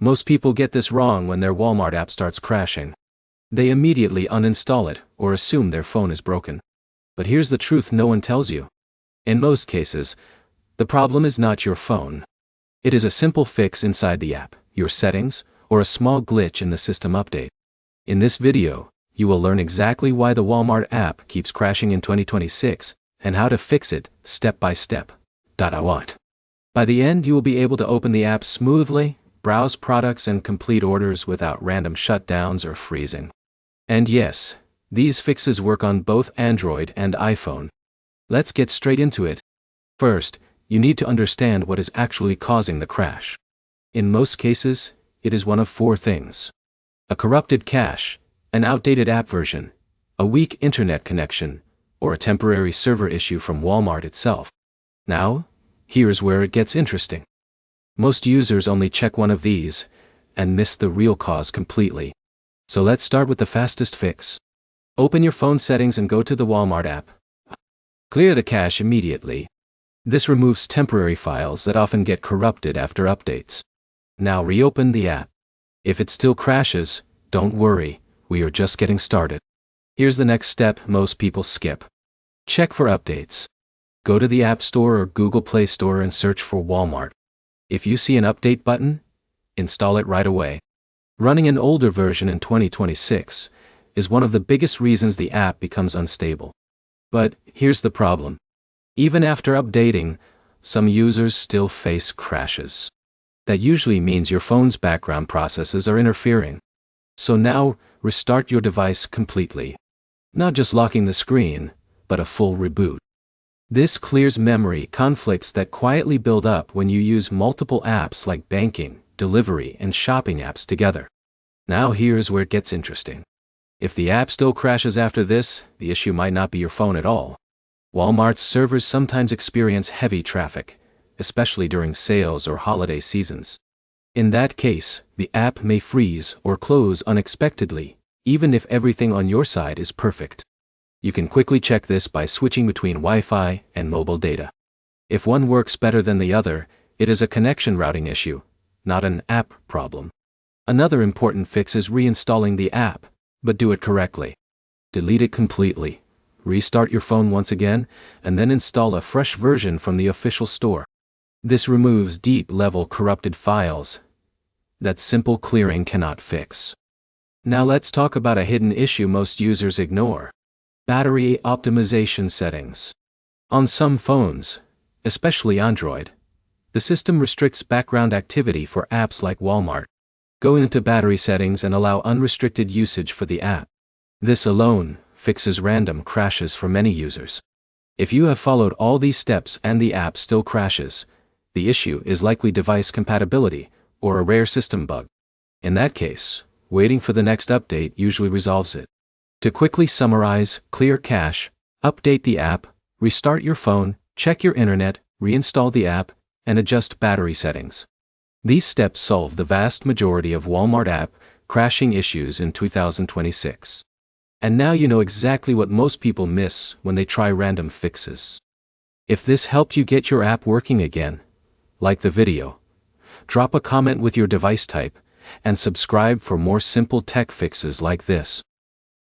Most people get this wrong when their Walmart app starts crashing. They immediately uninstall it or assume their phone is broken. But here's the truth no one tells you. In most cases, the problem is not your phone. It is a simple fix inside the app, your settings, or a small glitch in the system update. In this video, you will learn exactly why the Walmart app keeps crashing in 2026 and how to fix it step by step. By the end, you will be able to open the app smoothly, browse products and complete orders without random shutdowns or freezing. And yes, these fixes work on both Android and iPhone. Let's get straight into it. First, you need to understand what is actually causing the crash. In most cases, it is one of four things: a corrupted cache, an outdated app version, a weak internet connection, or a temporary server issue from Walmart itself. Now, here's where it gets interesting. Most users only check one of these and miss the real cause completely. So let's start with the fastest fix. Open your phone settings and go to the Walmart app. Clear the cache immediately. This removes temporary files that often get corrupted after updates. Now reopen the app. If it still crashes, don't worry, we are just getting started. Here's the next step most people skip. Check for updates. Go to the App Store or Google Play Store and search for Walmart. If you see an update button, install it right away. Running an older version in 2026 is one of the biggest reasons the app becomes unstable. But here's the problem. Even after updating, some users still face crashes. That usually means your phone's background processes are interfering. So now, restart your device completely. Not just locking the screen, but a full reboot. This clears memory conflicts that quietly build up when you use multiple apps like banking, delivery, and shopping apps together. Now here's where it gets interesting. If the app still crashes after this, the issue might not be your phone at all. Walmart's servers sometimes experience heavy traffic, especially during sales or holiday seasons. In that case, the app may freeze or close unexpectedly, even if everything on your side is perfect. You can quickly check this by switching between Wi-Fi and mobile data. If one works better than the other, it is a connection routing issue, not an app problem. Another important fix is reinstalling the app, but do it correctly. Delete it completely. Restart your phone once again, and then install a fresh version from the official store. This removes deep-level corrupted files that simple clearing cannot fix. Now let's talk about a hidden issue most users ignore: battery optimization settings. On some phones, especially Android, the system restricts background activity for apps like Walmart. Go into battery settings and allow unrestricted usage for the app. This alone fixes random crashes for many users. If you have followed all these steps and the app still crashes, the issue is likely device compatibility or a rare system bug. In that case, waiting for the next update usually resolves it. To quickly summarize: clear cache, update the app, restart your phone, check your internet, reinstall the app, and adjust battery settings. These steps solve the vast majority of Walmart app crashing issues in 2026. And now you know exactly what most people miss when they try random fixes. If this helped you get your app working again, like the video, drop a comment with your device type, and subscribe for more simple tech fixes like this.